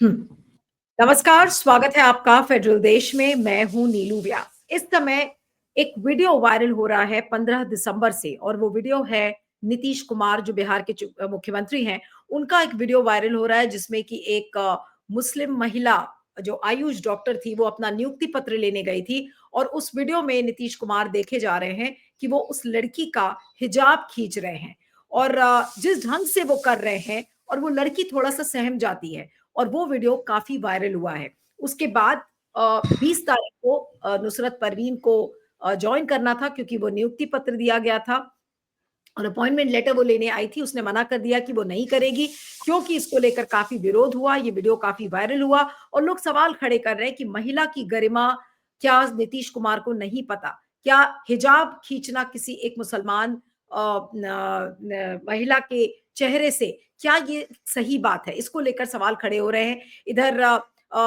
हम्म। नमस्कार, स्वागत है आपका फेडरल देश में। मैं हूं नीलू व्यास। इस समय एक वीडियो वायरल हो रहा है 15 दिसंबर से, और वो वीडियो है नीतीश कुमार जो बिहार के मुख्यमंत्री हैं। उनका एक वीडियो वायरल हो रहा है जिसमें कि एक मुस्लिम महिला जो आयुष डॉक्टर थी वो अपना नियुक्ति पत्र लेने गई थी, और उस वीडियो में नीतीश कुमार देखे जा रहे हैं कि वो उस लड़की का हिजाब खींच रहे हैं। और जिस ढंग से वो कर रहे हैं, और वो लड़की थोड़ा सा सहम जाती है, और वो वीडियो काफी वायरल हुआ है। उसके बाद 20 तारीख को नुसरत परवीन को ज्वाइन करना था, क्योंकि वो नियुक्ति पत्र दिया गया था और अपॉइंटमेंट लेटर वो लेने आई थी। उसने मना कर दिया कि वो नहीं करेगी, क्योंकि इसको लेकर काफी विरोध हुआ, ये वीडियो काफी वायरल हुआ, और लोग सवाल खड़े कर रहे हैं कि महिला की गरिमा क्या नीतीश कुमार को नहीं पता? क्या हिजाब खींचना किसी एक मुसलमान महिला के चेहरे से, क्या ये सही बात है? इसको लेकर सवाल खड़े हो रहे हैं। इधर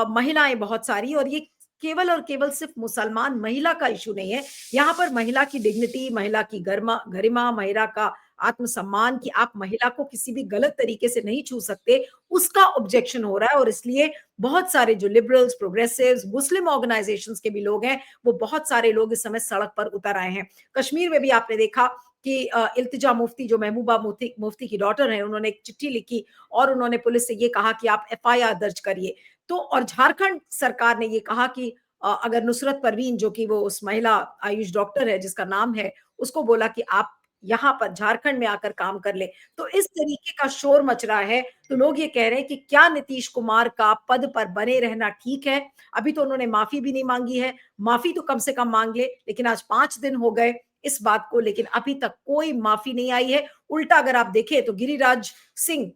महिलाएं बहुत सारी, और ये केवल और केवल सिर्फ मुसलमान महिला का इशू नहीं है। यहाँ पर महिला की डिग्निटी, महिला की गरिमा, महिला का आत्मसम्मान, कि आप महिला को किसी भी गलत तरीके से नहीं छू सकते, उसका ऑब्जेक्शन हो रहा है। और इसलिए बहुत सारे जो लिबरल्स, प्रोग्रेसिव्स, मुस्लिम ऑर्गेनाइजेशंस के भी लोग हैं, वो बहुत सारे लोग इस समय सड़क पर उतर आए हैं। कश्मीर में भी आपने देखा कि इल्तिजा मुफ्ती जो महबूबा मुफ्ती की डॉटर है, उन्होंने एक चिट्ठी लिखी और उन्होंने पुलिस से ये कहा कि आप एफआईआर दर्ज करिए। तो और झारखंड सरकार ने ये कहा कि अगर नुसरत परवीन, जो कि वो उस महिला आयुष डॉक्टर है जिसका नाम है, उसको बोला कि आप यहाँ पर झारखंड में आकर काम कर ले। तो इस तरीके का शोर मच रहा है। तो लोग ये कह रहे हैं कि क्या नीतीश कुमार का पद पर बने रहना ठीक है? अभी तो उन्होंने माफी भी नहीं मांगी है। माफी तो कम से कम मांग ले, लेकिन आज 5 दिन हो गए इस बात को, लेकिन अभी तक कोई माफी नहीं आई है। उल्टा अगर आप देखें तो गिरिराज सिंह,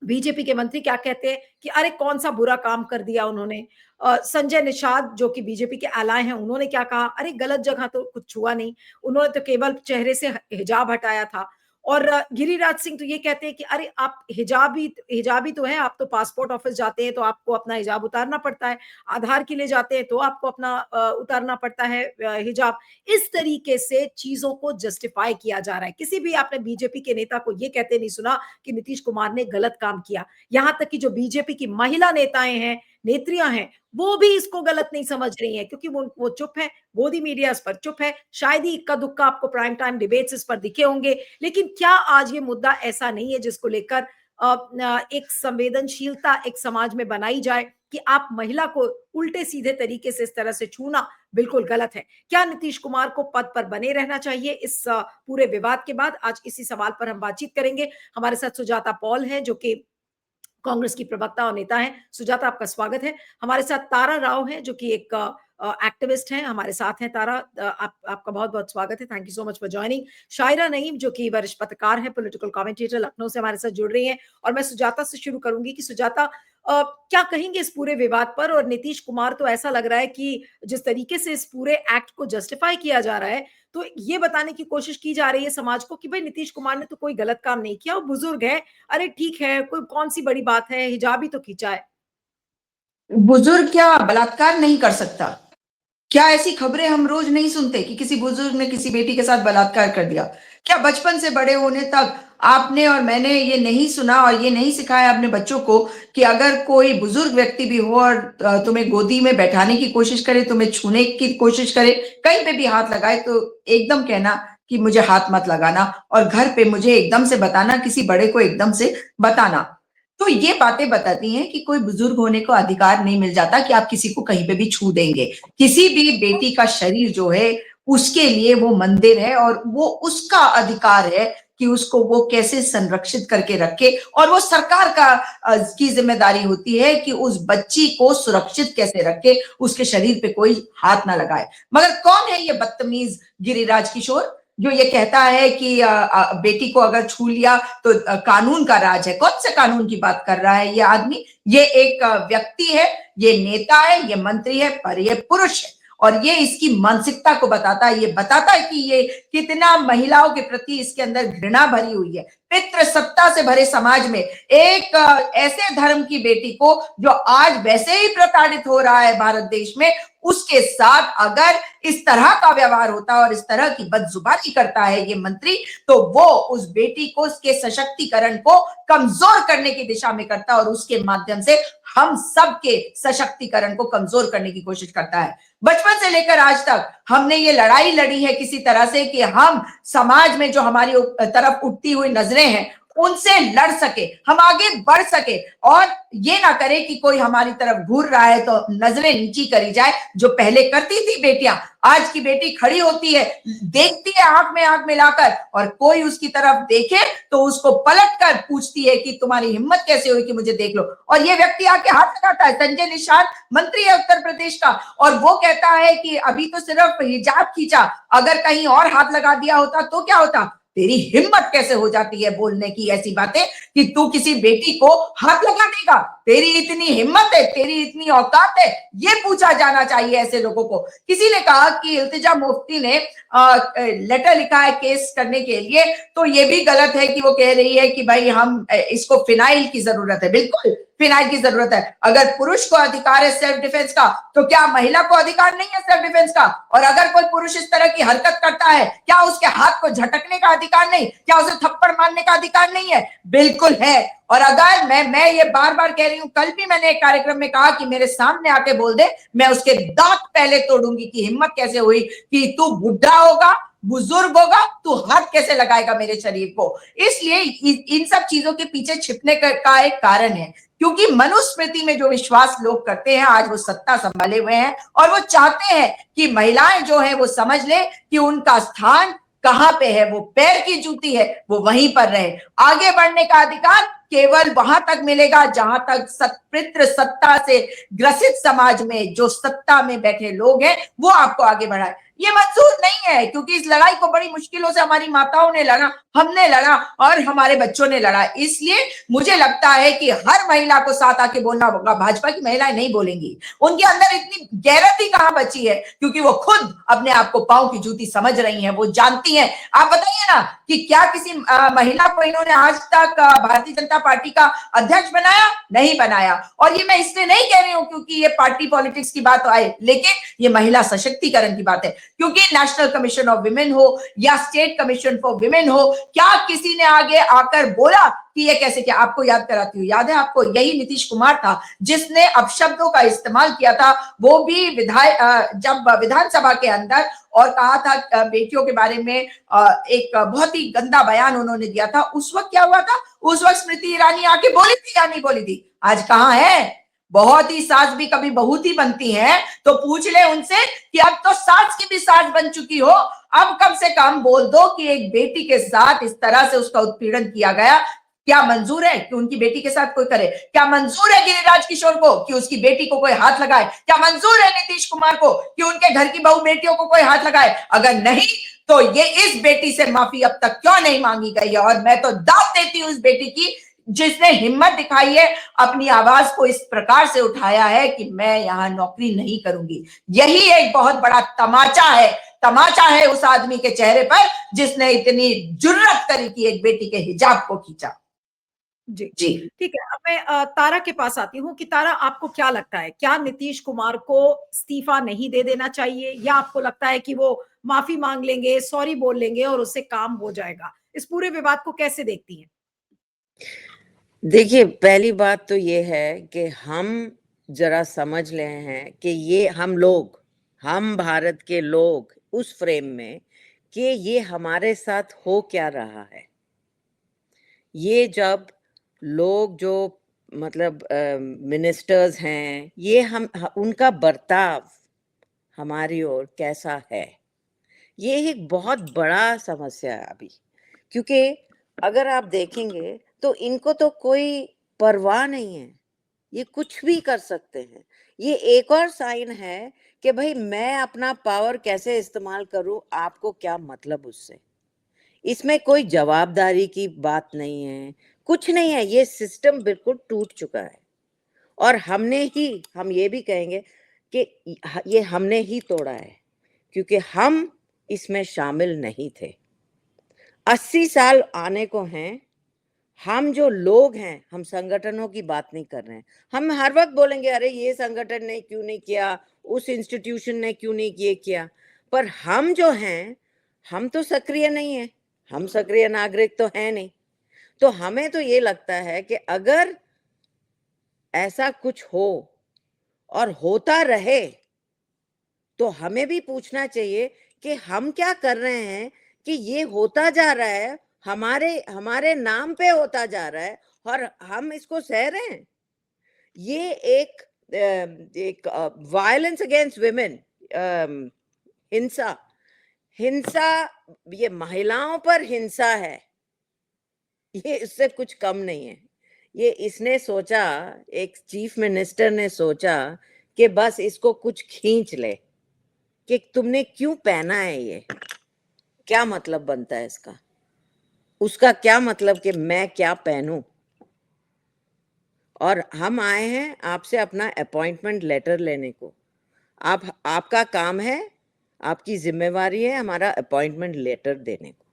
बीजेपी के मंत्री, क्या कहते हैं कि अरे कौन सा बुरा काम कर दिया उन्होंने। संजय निषाद जो कि बीजेपी के एलाय हैं, उन्होंने क्या कहा, अरे गलत जगह तो कुछ हुआ नहीं, उन्होंने तो केवल चेहरे से हिजाब हटाया था। और गिरिराज सिंह तो ये कहते हैं कि अरे आप हिजाबी तो है, आप तो पासपोर्ट ऑफिस जाते हैं तो आपको अपना हिजाब उतारना पड़ता है, आधार के लिए जाते हैं तो आपको अपना उतारना पड़ता है हिजाब। इस तरीके से चीजों को जस्टिफाई किया जा रहा है। किसी भी आपने बीजेपी के नेता को ये कहते नहीं सुना कि नीतीश कुमार ने गलत काम किया। यहां तक कि जो बीजेपी की महिला नेताएं हैं, नेत्रियां हैं, वो भी इसको गलत नहीं समझ रही हैं, क्योंकि वो चुप है, गोदी मीडिया इस पर चुप है। शायद ही इक्का दुक्का आपको प्राइम टाइम डिबेट्स इस पर दिखे होंगे, लेकिन क्या आज ये मुद्दा ऐसा नहीं है जिसको लेकर एक संवेदनशीलता एक समाज में बनाई जाए कि आप महिला को उल्टे सीधे तरीके से इस तरह से छूना बिल्कुल गलत है? क्या नीतीश कुमार को पद पर बने रहना चाहिए? इस पूरे विवाद के बाद आज इसी सवाल पर हम बातचीत करेंगे। हमारे साथ सुजाता पॉल है, जो कि कांग्रेस की प्रवक्ता और नेता हैं। सुजाता, आपका स्वागत है। हमारे साथ तारा राव हैं, जो कि एक एक्टिविस्ट हैं, हमारे साथ हैं। तारा, आपका बहुत बहुत स्वागत है। Thank you so much for joining. Shaira Naeem, जो कि वरिष्ठ पत्रकार हैं, पॉलिटिकल कमेंटेटर, लखनऊ से हमारे साथ जुड़ रही हैं। और मैं सुजाता से शुरू करूंगी कि सुजाता, क्या कहेंगे इस पूरे विवाद पर? और नीतीश कुमार, तो ऐसा लग रहा है कि जिस तरीके से इस पूरे एक्ट को जस्टिफाई किया जा रहा है, तो ये बताने की कोशिश की जा रही है समाज को कि भाई नीतीश कुमार ने तो कोई गलत काम नहीं किया, वो बुजुर्ग है, अरे ठीक है, कोई कौन सी बड़ी बात है, हिजाब ही तो खींचा है। बुजुर्ग क्या बलात्कार नहीं कर सकता? क्या ऐसी खबरें हम रोज नहीं सुनते कि किसी बुजुर्ग ने किसी बेटी के साथ बलात्कार कर दिया? क्या बचपन से बड़े होने तक आपने और मैंने ये नहीं सुना और ये नहीं सिखाया अपने बच्चों को कि अगर कोई बुजुर्ग व्यक्ति भी हो और तुम्हें गोदी में बैठाने की कोशिश करे, तुम्हें छूने की कोशिश करे, कहीं पे भी हाथ लगाए, तो एकदम कहना कि मुझे हाथ मत लगाना, और घर पे मुझे एकदम से बताना, किसी बड़े को एकदम से बताना। तो ये बातें बताती हैं कि कोई बुजुर्ग होने को अधिकार नहीं मिल जाता कि आप किसी को कहीं पे भी छू देंगे। किसी भी बेटी का शरीर जो है उसके लिए वो मंदिर है, और वो उसका अधिकार है कि उसको वो कैसे संरक्षित करके रखे, और वो सरकार का की जिम्मेदारी होती है कि उस बच्ची को सुरक्षित कैसे रखे, उसके शरीर पे कोई हाथ ना लगाए। मगर कौन है ये बदतमीज गिरिराज किशोर जो ये कहता है कि बेटी को अगर छू लिया तो कानून का राज है? कौन से कानून की बात कर रहा है ये आदमी? ये एक व्यक्ति है, ये नेता है, ये मंत्री है, पर ये पुरुष है, और ये इसकी मानसिकता को बताता है। ये बताता है कि ये कितना महिलाओं के प्रति इसके अंदर घृणा भरी हुई है। पितृसत्ता से भरे समाज में एक ऐसे धर्म की बेटी को, जो आज वैसे ही प्रताड़ित हो रहा है भारत देश में, उसके साथ अगर इस तरह का व्यवहार होता और इस तरह की बदजुबानी करता है ये मंत्री, तो वो उस बेटी को, उसके सशक्तिकरण को कमजोर करने की दिशा में करता और उसके माध्यम से हम सबके सशक्तिकरण को कमजोर करने की कोशिश करता है। बचपन से लेकर आज तक हमने ये लड़ाई लड़ी है किसी तरह से कि हम समाज में जो हमारी तरफ उठती हुई नजरें हैं उनसे लड़ सके, हम आगे बढ़ सके और ये ना करे कि कोई हमारी तरफ घूर रहा है तो नजरें नीची करी जाए, जो पहले करती थी बेटियां। आज की बेटी खड़ी होती है, देखती है आंख में आंख मिलाकर, और कोई उसकी तरफ देखे तो उसको पलट कर पूछती है कि तुम्हारी हिम्मत कैसे हुई कि मुझे देख लो। और ये व्यक्ति आके हाथ लगाता है, संजय निषाद मंत्री है उत्तर प्रदेश का, और वो कहता है कि अभी तो सिर्फ हिजाब खींचा, अगर कहीं और हाथ लगा दिया होता तो क्या होता। तेरी हिम्मत कैसे हो जाती है बोलने की ऐसी बातें कि तू किसी बेटी को हाथ लगा देगा? तेरी इतनी हिम्मत है, तेरी इतनी औकात है, ये पूछा जाना चाहिए ऐसे लोगों को। किसी ने कहा कि इल्तिजा मुफ्ती ने लेटर लिखा है केस करने के लिए, तो ये भी गलत है कि वो कह रही है कि भाई हम इसको फिनाइल की जरूरत है। बिल्कुल फिनाइल की जरूरत है। अगर पुरुष को अधिकार है सेल्फ डिफेंस का, तो क्या महिला को अधिकार नहीं है सेल्फ डिफेंस का? और अगर कोई पुरुष इस तरह की हरकत करता है, क्या उसके हाथ को झटकने का अधिकार नहीं? क्या उसे थप्पड़ मारने का अधिकार नहीं है? बिल्कुल है। और अगर मैं ये बार बार कह रही हूं, कल भी मैंने एक कार्यक्रम में कहा कि मेरे सामने आके बोल दे, मैं उसके दांत पहले तोड़ूंगी कि हिम्मत कैसे हुई कि तू बुढ़ा होगा, बुजुर्ग होगा, तू हाथ कैसे लगाएगा मेरे शरीर को। इसलिए इन सब चीजों के पीछे छिपने का एक कारण है, क्योंकि मनुस्मृति में जो विश्वास लोग करते हैं, आज वो सत्ता संभाले हुए हैं और वो चाहते हैं कि महिलाएं जो है वो समझ ले कि उनका स्थान कहां पे है, वो पैर की जूती है, वो वहीं पर रहे। आगे बढ़ने का अधिकार केवल वहां तक मिलेगा जहां तक पितृ सत्ता से ग्रसित समाज में जो सत्ता में बैठे लोग हैं वो आपको आगे बढ़ाए। ये मंजूर नहीं है, क्योंकि इस लड़ाई को बड़ी मुश्किलों से हमारी माताओं ने लड़ा, हमने लड़ा और हमारे बच्चों ने लड़ा। इसलिए मुझे लगता है कि हर महिला को साथ आके बोलना होगा। भाजपा की महिलाएं नहीं बोलेंगी, उनके अंदर इतनी गैरत ही कहां बची है, क्योंकि वो खुद अपने आप को पांव की जूती समझ रही हैं, वो जानती हैं। आप बताइए ना कि क्या किसी महिला को इन्होंने आज तक भारतीय जनता पार्टी का अध्यक्ष बनाया? नहीं बनाया। और ये मैं इसलिए नहीं कह रही हूं क्योंकि ये पार्टी पॉलिटिक्स की बात आए, लेकिन ये महिला सशक्तिकरण की बात है। क्योंकि नेशनल कमीशन ऑफ विमेन हो या स्टेट कमीशन फॉर विमेन हो, क्या किसी ने आगे आकर बोला कि ये कैसे? क्या आपको याद कराती हूँ, याद है आपको, यही नीतीश कुमार था जिसने अपशब्दों का इस्तेमाल किया था, वो भी जब विधानसभा के अंदर, और कहा था बेटियों के बारे में एक बहुत ही गंदा बयान उन्होंने दिया था। उस वक्त क्या हुआ था? उस वक्त स्मृति ईरानी आके बोली थी या नहीं बोली थी? आज कहां है? बहुत ही सास भी कभी बहुत ही बनती है, तो पूछ ले उनसे कि अब तो सास की भी सास बन चुकी हो, अब कम से कम बोल दो कि एक बेटी के साथ इस तरह से उसका उत्पीड़न किया गया। क्या मंजूर है कि उनकी बेटी के साथ कोई करे? क्या मंजूर है गिरिराज किशोर को कि उसकी बेटी को कोई हाथ लगाए? क्या मंजूर है नीतीश कुमार को कि उनके घर की बहू बेटियों को कोई हाथ लगाए? अगर नहीं तो ये इस बेटी से माफी अब तक क्यों नहीं मांगी गई है? और मैं तो दाद देती हूँ इस बेटी की जिसने हिम्मत दिखाई है, अपनी आवाज को इस प्रकार से उठाया है कि मैं यहां नौकरी नहीं करूंगी। यही एक बहुत बड़ा तमाचा है उस आदमी के चेहरे पर जिसने इतनी जुर्रत करी कि एक बेटी के हिजाब को खींचा। जी जी ठीक है। अब मैं तारा के पास आती हूँ कि तारा, आपको क्या लगता है, क्या नीतीश कुमार को इस्तीफा नहीं दे देना चाहिए, या आपको लगता है कि वो माफी मांग लेंगे, सॉरी बोल लेंगे और उससे काम हो जाएगा? इस पूरे विवाद को कैसे देखती हैं? देखिए, पहली बात तो ये है कि हम जरा समझ ले हैं कि ये हम भारत के लोग उस फ्रेम में कि ये हमारे साथ हो क्या रहा है। ये जब लोग जो मतलब मिनिस्टर्स हैं, ये उनका बर्ताव हमारी ओर कैसा है, ये एक बहुत बड़ा समस्या है अभी। क्योंकि अगर आप देखेंगे तो इनको तो कोई परवाह नहीं है, ये कुछ भी कर सकते हैं। ये एक और साइन है कि भाई मैं अपना पावर कैसे इस्तेमाल करूं, आपको क्या मतलब उससे। इसमें कोई जवाबदारी की बात नहीं है, कुछ नहीं है। ये सिस्टम बिल्कुल टूट चुका है और हम ये भी कहेंगे कि ये हमने ही तोड़ा है, क्योंकि हम इसमें शामिल नहीं थे। 80 साल आने को हैं। हम जो लोग हैं, हम संगठनों की बात नहीं कर रहे हैं। हम हर वक्त बोलेंगे अरे ये संगठन ने क्यों नहीं किया, उस इंस्टीट्यूशन ने क्यों नहीं ये किया, पर हम जो हैं, हम तो सक्रिय नहीं है, हम सक्रिय नागरिक तो है नहीं। तो हमें तो ये लगता है कि अगर ऐसा कुछ हो और होता रहे तो हमें भी पूछना चाहिए कि हम क्या कर रहे हैं कि ये होता जा रहा है, हमारे हमारे नाम पे होता जा रहा है और हम इसको सह रहे हैं। ये एक वायलेंस अगेंस्ट विमेन, हिंसा हिंसा, ये महिलाओं पर हिंसा है, ये इससे कुछ कम नहीं है। ये इसने सोचा, एक चीफ मिनिस्टर ने सोचा कि बस इसको कुछ खींच ले कि तुमने क्यों पहना है, ये क्या मतलब बनता है इसका, उसका क्या मतलब कि मैं क्या पहनूं। और हम आए हैं आपसे अपना अपॉइंटमेंट लेटर लेने को। आपका काम है, आपकी जिम्मेवारी है हमारा अपॉइंटमेंट लेटर देने को।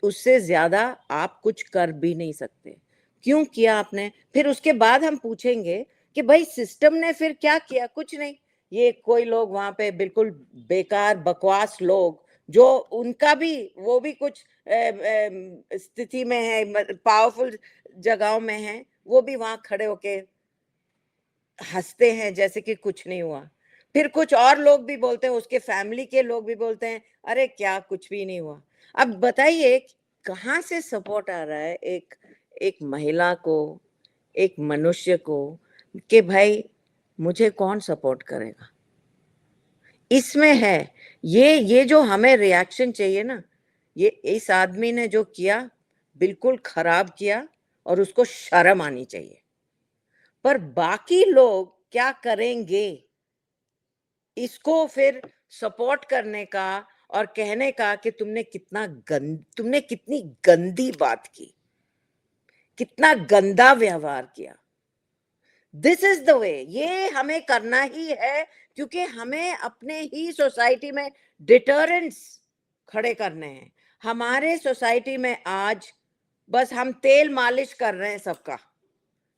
उससे ज्यादा आप कुछ कर भी नहीं सकते। क्यों किया आपने? फिर उसके बाद हम पूछेंगे कि भाई सिस्टम ने फिर क्या किया? कुछ नहीं। ये कोई लोग वहां पे बिल्कुल बेकार बकवास लोग, जो उनका भी वो भी कुछ स्थिति में है, पावरफुल जगहों में है, वो भी वहां खड़े होके हंसते हैं जैसे कि कुछ नहीं हुआ। फिर कुछ और लोग भी बोलते हैं, उसके फैमिली के लोग भी बोलते हैं अरे क्या कुछ भी नहीं हुआ। अब बताइए कहाँ से सपोर्ट आ रहा है एक एक महिला को, एक मनुष्य को, कि भाई मुझे कौन सपोर्ट करेगा? इसमें है ये जो हमें रिएक्शन चाहिए ना, ये इस आदमी ने जो किया बिल्कुल खराब किया और उसको शर्म आनी चाहिए। पर बाकी लोग क्या करेंगे इसको फिर सपोर्ट करने का और कहने का कि तुमने कितनी गंदी बात की, कितना गंदा व्यवहार किया। दिस इज द वे, ये हमें करना ही है, क्योंकि हमें अपने ही सोसाइटी में डिटरेंट्स खड़े करने हैं। हमारे सोसाइटी में आज बस हम तेल मालिश कर रहे हैं सबका,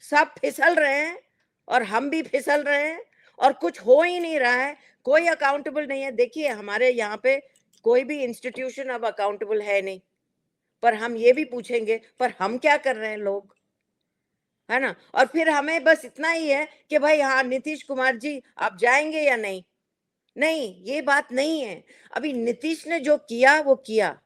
सब फिसल रहे हैं और हम भी फिसल रहे हैं और कुछ हो ही नहीं रहा है, कोई अकाउंटेबल नहीं है। देखिए हमारे यहाँ पे कोई भी इंस्टीट्यूशन अब अकाउंटेबल है नहीं, पर हम ये भी पूछेंगे पर हम क्या कर रहे हैं लोग, है ना? और फिर हमें बस इतना ही है कि भाई हाँ नीतीश कुमार जी आप जाएंगे या नहीं। नहीं, ये बात नहीं है। अभी नीतीश ने जो किया वो किया,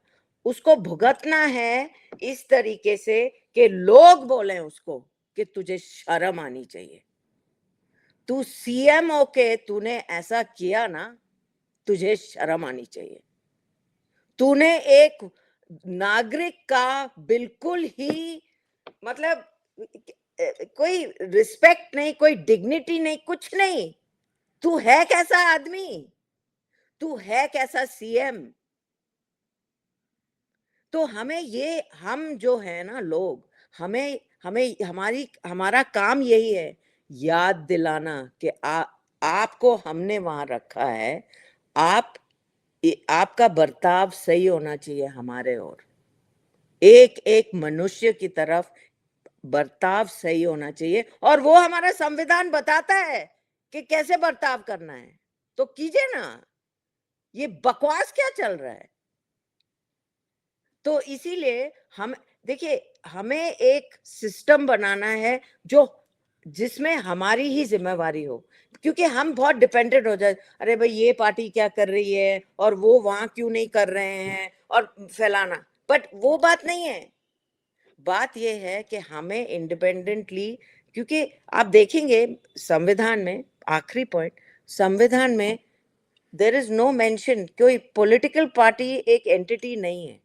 उसको भुगतना है इस तरीके से कि लोग बोले उसको कि तुझे शर्म आनी चाहिए। तू सीएम होके तूने ऐसा किया ना, तुझे शर्म आनी चाहिए। तूने एक नागरिक का बिल्कुल ही मतलब कोई रिस्पेक्ट नहीं, कोई डिग्निटी नहीं, कुछ नहीं। तू है कैसा आदमी? तू है कैसा सीएम? तो हम जो है ना लोग, हमें हमें हमारा काम यही है, याद दिलाना कि आपको हमने वहां रखा है। आपका बर्ताव सही होना चाहिए हमारे और एक एक मनुष्य की तरफ बर्ताव सही होना चाहिए, और वो हमारा संविधान बताता है कि कैसे बर्ताव करना है। तो कीजिए ना, ये बकवास क्या चल रहा है? तो इसीलिए हम देखिए, हमें एक सिस्टम बनाना है जो जिसमें हमारी ही जिम्मेवारी हो, क्योंकि हम बहुत डिपेंडेंट हो जाए, अरे भाई ये पार्टी क्या कर रही है और वो वहां क्यों नहीं कर रहे हैं और फैलाना। बट वो बात नहीं है। बात ये है कि हमें इंडिपेंडेंटली, क्योंकि आप देखेंगे संविधान में, आखिरी पॉइंट, संविधान में देयर इज नो मेंशन, कोई पॉलिटिकल पार्टी एक एंटिटी नहीं है,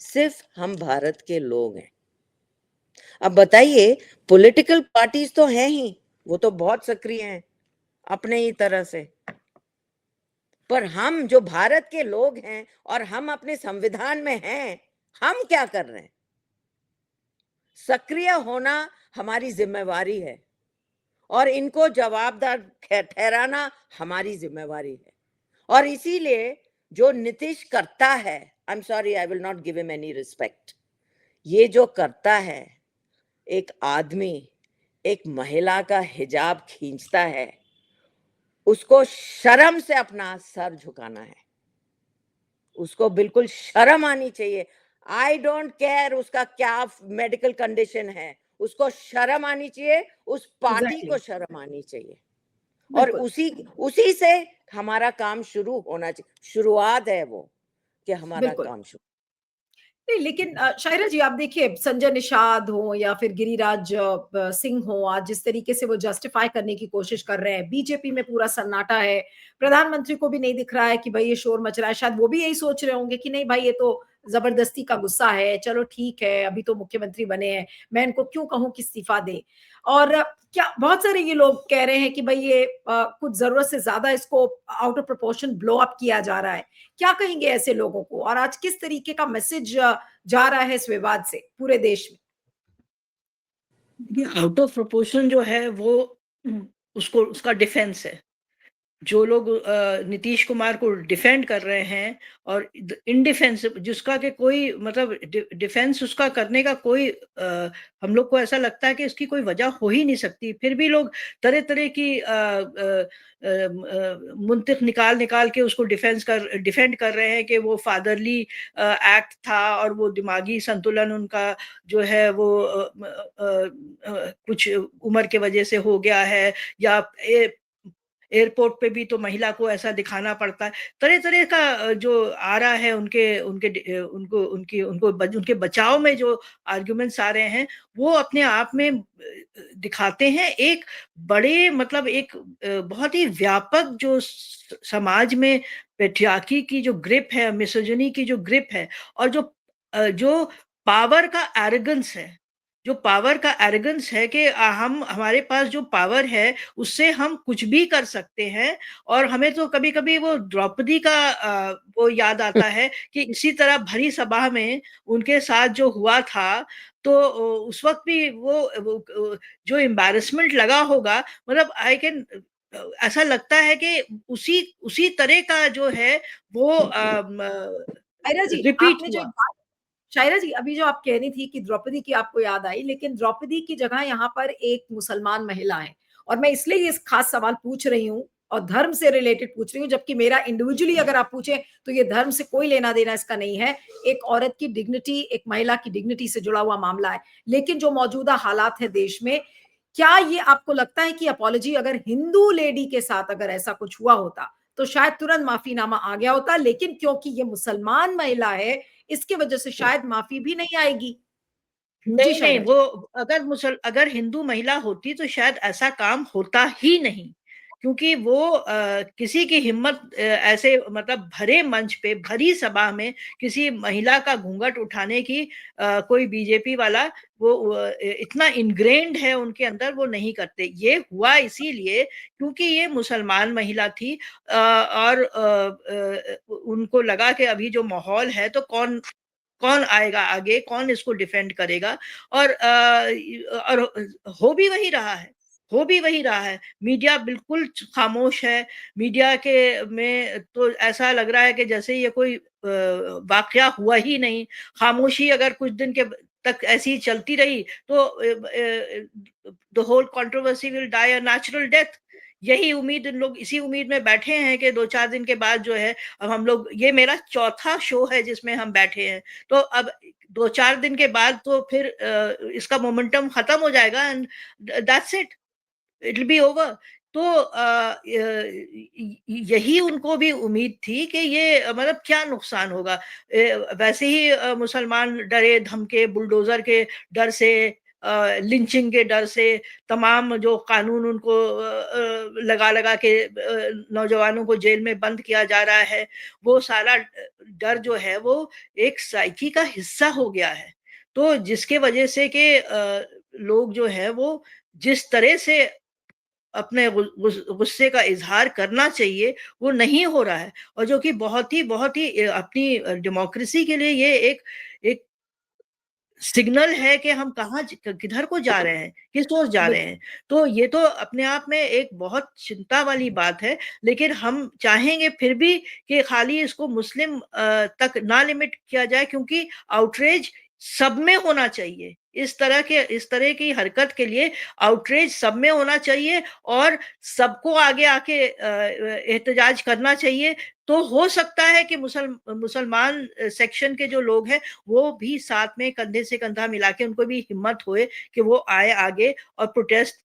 सिर्फ हम भारत के लोग हैं। अब बताइए, पॉलिटिकल पार्टीज तो हैं ही, वो तो बहुत सक्रिय हैं अपने ही तरह से, पर हम जो भारत के लोग हैं और हम अपने संविधान में हैं, हम क्या कर रहे हैं? सक्रिय होना हमारी जिम्मेवारी है और इनको जवाबदार ठहराना हमारी जिम्मेवारी है। और इसीलिए जो नीतीश करता है, I am sorry, I will not give him any respect, ये जो करता है, एक आदमी एक महिला का हिजाब खींचता है, उसको शर्म से अपना सर झुकाना है, उसको बिल्कुल शर्म आनी चाहिए। आई डोंट केयर उसका क्या मेडिकल कंडीशन है, उसको शर्म आनी चाहिए, उस पार्टी एग्जैक्टली को शर्म आनी चाहिए, और बिल्कुल उसी से हमारा काम शुरू होना चाहिए। शुरुआत है वो कि हमारा बिल्कुल काम शुरू। नहीं, लेकिन शायरा जी आप देखिए संजय निषाद हो या फिर गिरिराज सिंह हो, आज जिस तरीके से वो जस्टिफाई करने की कोशिश कर रहे हैं, बीजेपी में पूरा सन्नाटा है, प्रधानमंत्री को भी नहीं दिख रहा है कि भाई ये शोर मच रहा है, शायद वो भी यही सोच रहे होंगे कि नहीं भाई ये तो जबरदस्ती का गुस्सा है, चलो ठीक है अभी तो मुख्यमंत्री बने हैं, मैं इनको क्यों कहूं कि इस्तीफा दे। और क्या बहुत सारे ये लोग कह रहे हैं कि भाई ये कुछ जरूरत से ज्यादा इसको out of proportion blow up किया जा रहा है। क्या कहेंगे ऐसे लोगों को, और आज किस तरीके का मैसेज जा रहा है इस विवाद से पूरे देश में? ये आउट ऑफ प्रोपोर्शन जो है वो उसको उसका डिफेंस है। जो लोग नीतीश कुमार को डिफेंड कर रहे हैं और इन डिफेंस जिसका कि कोई मतलब डिफेंस उसका करने का कोई हम लोग को ऐसा लगता है कि इसकी कोई वजह हो ही नहीं सकती, फिर भी लोग तरह तरह की मुंतिक निकाल निकाल के उसको डिफेंड कर रहे हैं कि वो फादरली एक्ट था और वो दिमागी संतुलन उनका जो है वो कुछ उम्र के वजह से हो गया है, या एयरपोर्ट पे भी तो महिला को ऐसा दिखाना पड़ता है। तरह तरह का जो आ रहा है उनके उनके उनको उनकी उनको उनके बचाव में जो आर्ग्यूमेंट्स आ रहे हैं, वो अपने आप में दिखाते हैं एक बड़े मतलब एक बहुत ही व्यापक जो समाज में पेट्रियार्की की जो ग्रिप है, मिसोजिनी की जो ग्रिप है, और जो पावर का एरोगेंस है, जो पावर का एरोगेंस है कि हम हमारे पास जो पावर है उससे हम कुछ भी कर सकते हैं। और हमें तो कभी-कभी वो द्रौपदी का वो याद आता है कि इसी तरह भरी सभा में उनके साथ जो हुआ था, तो उस वक़्त भी वो जो एम्बैरेसमेंट लगा होगा, मतलब आई कैन ऐसा लगता है कि उसी उसी तरह का जो है वो शायरा जी रिपीट आपने जो एक हुआ। बात, शायरा जी अभी जो आप कह रही थी कि द्रौपदी की आपको याद आई, लेकिन द्रौपदी की जगह यहाँ पर एक मुसलमान महिला है, और मैं इसलिए इस खास सवाल पूछ रही हूँ और धर्म से रिलेटेड पूछ रही हूँ, जबकि मेरा इंडिविजुअली अगर आप पूछें तो ये धर्म से कोई लेना देना इसका नहीं है, एक औरत की डिग्निटी, एक महिला की डिग्निटी से जुड़ा हुआ मामला है। लेकिन जो मौजूदा हालात है देश में, क्या ये आपको लगता है कि अपॉलॉजी अगर हिंदू लेडी के साथ अगर ऐसा कुछ हुआ होता तो शायद तुरंत माफीनामा आ गया होता, लेकिन क्योंकि ये मुसलमान महिला है इसकी वजह से शायद माफी भी नहीं आएगी। जी नहीं, नहीं, शायरा वो जी। अगर हिंदू महिला होती तो शायद ऐसा काम होता ही नहीं। क्योंकि वो किसी की हिम्मत ऐसे मतलब भरे मंच पे, भरी सभा में किसी महिला का घूंघट उठाने की कोई बीजेपी वाला वो इतना इनग्रेन्ड है उनके अंदर, वो नहीं करते। ये हुआ इसीलिए क्योंकि ये मुसलमान महिला थी और उनको लगा कि अभी जो माहौल है तो कौन कौन आएगा आगे, कौन इसको डिफेंड करेगा। और हो भी वही रहा है, हो भी वही रहा है। मीडिया बिल्कुल खामोश है। मीडिया के में तो ऐसा लग रहा है कि जैसे ये कोई वाकया हुआ ही नहीं। खामोशी अगर कुछ दिन के तक ऐसी चलती रही तो the whole controversy will die a natural death. यही उम्मीद इन लोग इसी उम्मीद में बैठे हैं कि 2-4 दिन के बाद जो है, अब हम लोग, ये मेरा चौथा शो है जिसमें हम बैठे हैं, तो अब 2-4 दिन के बाद तो फिर इसका मोमेंटम खत्म हो जाएगा and that's it, it will be over. तो यही उनको भी उम्मीद थी कि ये मतलब क्या नुकसान होगा। वैसे ही मुसलमान डरे धमके, बुलडोजर के डर से, लिंचिंग के डर से, तमाम जो कानून उनको लगा लगा के नौजवानों को जेल में बंद किया जा रहा है, वो सारा डर जो है वो एक साइकी का हिस्सा हो गया है। तो जिसके वजह से कि लोग जो है वो जिस तरह से अपने गुस्से का इज़हार करना चाहिए, वो नहीं हो रहा है, और जो कि बहुत ही अपनी डेमोक्रेसी के लिए ये एक एक सिग्नल है कि हम कहाँ किधर को जा रहे हैं, किस ओर जा रहे हैं। तो ये तो अपने आप में एक बहुत चिंता वाली बात है, लेकिन हम चाहेंगे फिर भी कि खाली इसको मुस्लिम तक ना लिमिट किया जाए, क्योंकि आउटरीच सब में होना चाहिए। इस तरह की हरकत के लिए आउटरीच सब में होना चाहिए और सबको आगे आके एहतजाज करना चाहिए। तो हो सकता है कि मुसलमान सेक्शन के जो लोग हैं वो भी साथ में कंधे से कंधा मिला के उनको भी हिम्मत होए कि वो आए आगे और प्रोटेस्ट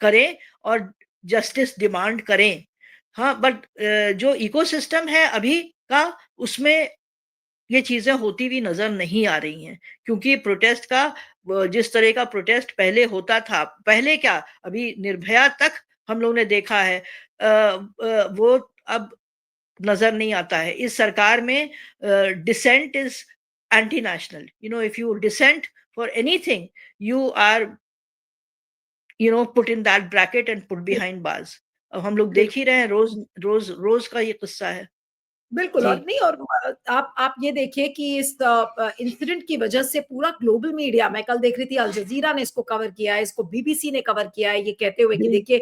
करें और जस्टिस डिमांड करें। हाँ, बट जो इकोसिस्टम है अभी का, उसमें ये चीजें होती हुई नजर नहीं आ रही हैं, क्योंकि प्रोटेस्ट का जिस तरह का प्रोटेस्ट पहले होता था, पहले क्या, अभी निर्भया तक हम लोग ने देखा है, वो अब नजर नहीं आता है। इस सरकार में dissent is anti national, if you dissent for anything you are put in that bracket and put behind bars. अब हम लोग देख ही रहे हैं, रोज रोज रोज का ये किस्सा है। बिल्कुल। जी। और नहीं, और आप ये देखिए कि इस इंसिडेंट की वजह से पूरा ग्लोबल मीडिया, मैं कल देख रही थी अल जजीरा ने इसको कवर किया है, इसको बीबीसी ने कवर किया है, ये कहते हुए कि देखिए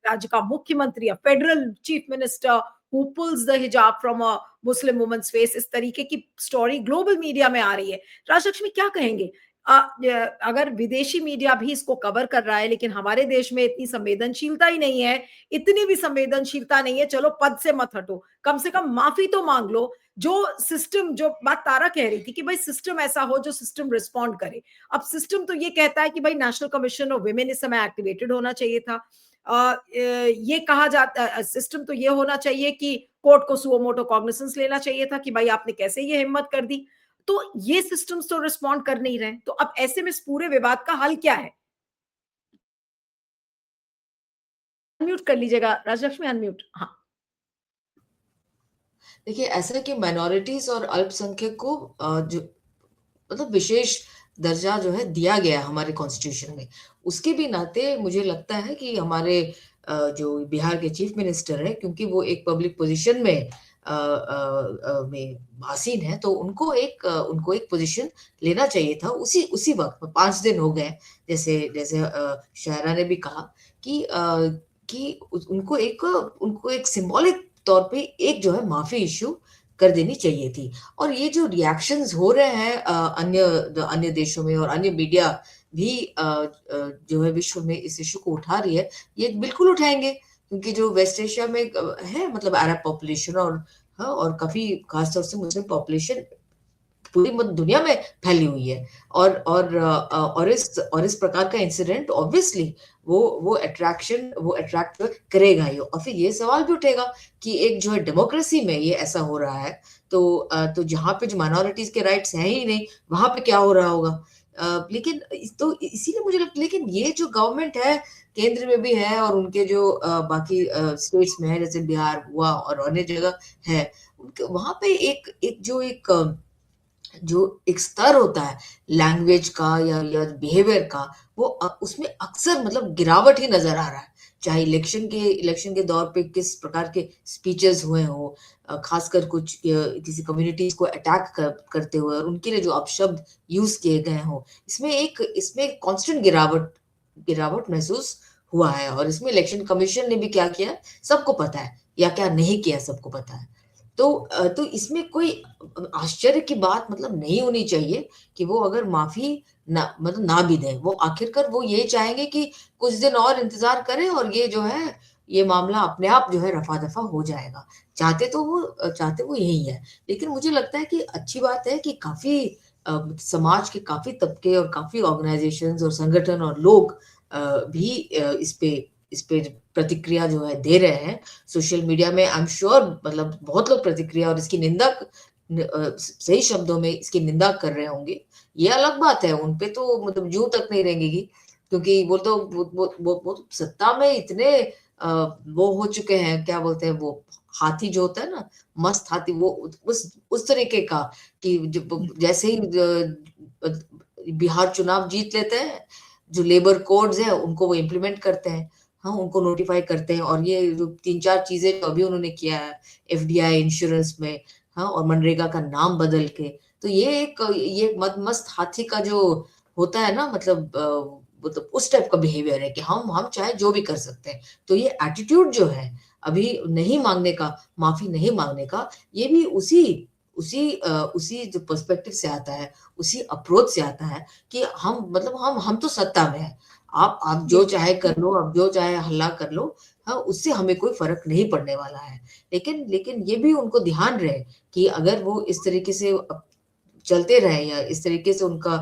राज्य का मुख्यमंत्री, federal chief minister who pulls the hijab from a Muslim woman's face, इस तरीके की स्टोरी ग्लोबल मीडिया में आ रही है। राजलक्ष्मी, क्या कहेंगे? अगर विदेशी मीडिया भी इसको कवर कर रहा है, लेकिन हमारे देश में इतनी संवेदनशीलता ही नहीं है, इतनी भी संवेदनशीलता नहीं है, चलो पद से मत हटो, कम से कम माफी तो मांग लो। जो सिस्टम, जो बात तारा कह रही थी कि भाई सिस्टम ऐसा हो जो सिस्टम रिस्पॉन्ड करे। अब सिस्टम तो ये कहता है कि भाई नेशनल कमीशन ऑफ विमेन इस समय एक्टिवेटेड होना चाहिए था। ये कहा जाता, सिस्टम तो ये होना चाहिए कि कोर्ट को सुओ मोटो कॉग्निसेंस लेना चाहिए था कि भाई आपने कैसे ये हिम्मत कर दी। तो ये सिस्टम्स तो रिस्पॉन्ड कर नहीं रहे। तो अब ऐसे में इस पूरे विवाद का हल क्या है? अनम्यूट कर लीजिएगा राजलक्ष्मी, अनम्यूट। हाँ, देखिए, ऐसा है कि माइनॉरिटीज और अल्पसंख्यक को जो मतलब विशेष दर्जा जो है दिया गया है हमारे कॉन्स्टिट्यूशन में, उसके भी नाते मुझे लगता है कि हमारे जो बिहार के चीफ मिनिस्टर है, क्योंकि वो एक पब्लिक पोजीशन में में आसीन है, तो उनको एक पोजीशन लेना चाहिए था उसी वक्त। 5 दिन हो गए, जैसे जैसे शायरा ने भी कहा कि उनको एक सिंबॉलिक तौर पे एक जो है माफी इश्यू कर देनी चाहिए थी। और ये जो रिएक्शंस हो रहे हैं अन्य देशों में, और अन्य मीडिया भी जो है विश्व में इस इश्यू को उठा रही है, ये बिल्कुल उठाएंगे, क्योंकि जो वेस्ट एशिया में है, मतलब अरब पॉपुलेशन और काफी खासतौर से मुस्लिम पॉपुलेशन पूरी दुनिया में फैली हुई है। और इस प्रकार का इंसिडेंट ऑब्वियसली वो अट्रैक्ट करेगा ही। और फिर ये सवाल भी उठेगा कि एक जो है डेमोक्रेसी में ये ऐसा हो रहा है, तो जहाँ पे जो माइनॉरिटीज के राइट्स हैं ही नहीं, वहां पे क्या हो रहा होगा। लेकिन तो इसीलिए मुझे लगता है, लेकिन ये जो गवर्नमेंट है, केंद्र में भी है और उनके जो बाकी स्टेट्स में है, जैसे बिहार हुआ और अन्य जगह है, वहां पे जो एक स्तर होता है लैंग्वेज का या बिहेवियर का, वो उसमें अक्सर मतलब गिरावट ही नजर आ रहा है। चाहे इलेक्शन के दौर पे किस प्रकार के स्पीचेस हुए हो, खासकर कुछ किसी कम्युनिटीज को अटैक करते हुए और उनके लिए जो अपशब्द यूज किए गए हो, इसमें कांस्टेंट गिरावट महसूस हुआ है। और इसमें इलेक्शन कमीशन ने भी क्या किया सबको पता है, या क्या नहीं किया सबको पता है। तो इसमें कोई आश्चर्य की बात मतलब नहीं होनी चाहिए कि वो अगर माफी ना भी दें। वो आखिरकार वो ये चाहेंगे कि कुछ दिन और इंतजार करें और ये जो है ये मामला अपने आप जो है रफा दफा हो जाएगा। चाहते वो यही है। लेकिन मुझे लगता है कि अच्छी बात है कि काफी समाज के काफी तबके और काफी ऑर्गेनाइजेशंस और संगठन और लोग भी इस पे प्रतिक्रिया जो है दे रहे हैं सोशल मीडिया में। आई एम श्योर मतलब बहुत लोग प्रतिक्रिया और इसकी निंदा सही शब्दों में इसकी निंदा कर रहे होंगे। ये अलग बात है, उनपे तो मतलब जूं तक नहीं रहेंगी, क्योंकि वो सत्ता में इतने वो हो चुके हैं, क्या बोलते हैं वो हाथी जो होता है ना, मस्त हाथी, वो उस तरीके का कि जैसे ही बिहार चुनाव जीत लेते हैं, जो लेबर कोड्स है उनको वो इम्प्लीमेंट करते हैं, हाँ उनको नोटिफाई करते हैं। और ये जो 3-4 चीजें जो अभी उन्होंने किया है एफडीआई इंश्योरेंस में, हाँ, और मनरेगा का नाम बदल के, तो ये मस्त हाथी का जो होता है ना, मतलब उस टाइप का बिहेवियर है कि हम चाहे जो भी कर सकते हैं। तो ये एटीट्यूड जो है अभी नहीं मांगने का, माफी नहीं मांगने का, ये भी उसी जो पर्सपेक्टिव से आता है, उसी अप्रोच से आता है कि हम तो सत्ता में हैं। आप जो चाहे कर लो, आप जो चाहे हल्ला कर लो, हाँ, उससे हमें कोई फ़र्क नहीं पड़ने वाला है। लेकिन ये भी उनको ध्यान रहे कि अगर वो इस तरीके से चलते रहे या इस तरीके से उनका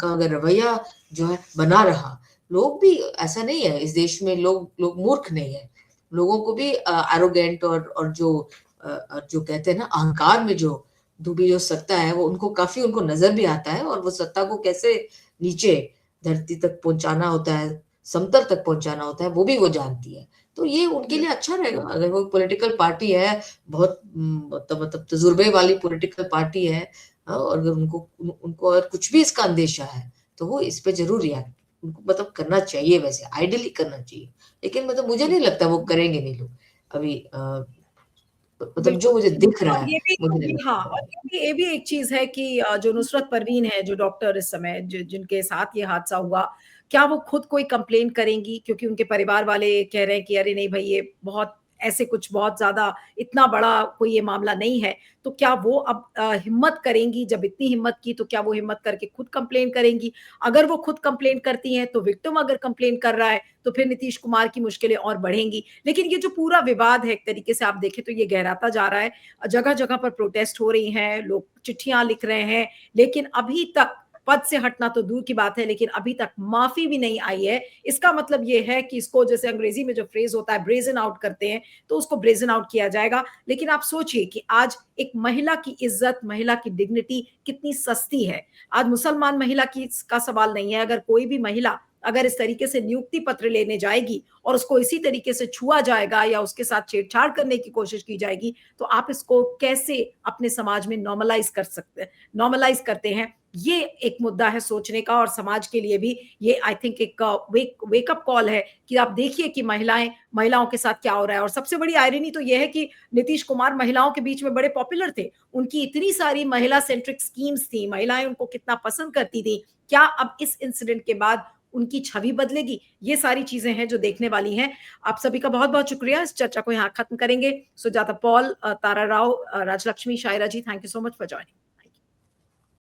अगर रवैया जो है बना रहा, लोग भी ऐसा नहीं है, इस देश में लोग मूर्ख नहीं है। लोगों को भी एरोगेंट और जो कहते हैं ना अहंकार में जो डूबी जो सत्ता है, वो उनको नज़र भी आता है, और वो सत्ता को कैसे नीचे धरती तक पहुँचाना होता है, समतल तक पहुँचाना होता है, वो भी वो जानती है। तो ये उनके लिए अच्छा रहेगा अगर वो पॉलिटिकल पार्टी है, बहुत मतलब तजुर्बे वाली पॉलिटिकल पार्टी है, और अगर उनको अगर कुछ भी इसका अंदेशा है, तो वो इस पे ज़रूर रिएक्ट उनको मतलब करना चाहिए, वैसे आइडियली करना चाहिए। लेकिन मतलब मुझे नहीं लगता वो करेंगे नहीं लोग। अभी मतलब जो बिल्कुल, मुझे दिख रहा और है, ये भी मुझे नहीं हाँ, लगता और ये भी एक चीज़ है कि जो नुसरत परवीन है, जो डॉक्टर इस समय जिनके साथ ये हादसा हुआ, क्या वो खुद कोई कंप्लेंट करेंगी? क्योंकि उनके परिवार वाले कह रहे हैं कि अरे नहीं भई, ये बहुत ऐसे कुछ बहुत ज़्यादा इतना बड़ा कोई ये मामला नहीं है। तो क्या वो अब हिम्मत करेंगी? जब इतनी हिम्मत की, तो क्या वो हिम्मत करके खुद कंप्लेंट करेंगी? अगर वो खुद कंप्लेंट करती हैं, तो विक्टिम अगर कंप्लेंट कर रहा है, तो फिर नीतीश कुमार की मुश्किलें और बढ़ेंगी। लेकिन ये जो पूरा विवाद है, एक तरीके से आप देखें तो ये गहराता जा रहा है। जगह-जगह पर प्रोटेस्ट हो रही हैं, लोग चिट्ठियाँ लिख रहे हैं, लेकिन अभी तक पद से हटना तो दूर की बात है, लेकिन अभी तक माफ़ी भी नहीं आई है। इसका मतलब ये है कि इसको, जैसे अंग्रेज़ी में जो फ्रेज़ होता है ब्रेज़न आउट करते हैं, तो उसको ब्रेज़न आउट किया जाएगा। लेकिन आप सोचिए कि आज एक महिला की इज़्ज़त, महिला की डिग्निटी कितनी सस्ती है। आज मुसलमान महिला का सवाल नहीं है, अगर कोई भी महिला अगर इस तरीके से नियुक्ति पत्र लेने जाएगी और उसको इसी तरीके से छुआ जाएगा या उसके साथ छेड़छाड़ करने की कोशिश की जाएगी, तो आप इसको कैसे अपने समाज में नॉर्मलाइज़ करते हैं? ये एक मुद्दा है सोचने का, और समाज के लिए भी ये आई थिंक एक वेकअप कॉल है कि आप देखिए कि महिलाओं के साथ क्या हो रहा है। और सबसे बड़ी आयरनी तो ये है कि नीतीश कुमार महिलाओं के बीच में बड़े पॉपुलर थे। उनकी इतनी सारी महिला सेंट्रिक स्कीम्स थी, महिलाएँ उनको कितना पसंद करती थी। क्या अब इस इंसिडेंट के बाद उनकी छवि बदलेगी? ये सारी चीज़ें हैं जो देखने वाली हैं। आप सभी का बहुत-बहुत शुक्रिया। इस चर्चा को यहाँ खत्म करेंगे। Sujata Paul, Tara Rao, Rajalakshmi, Shaira ji, thank you so much for joining.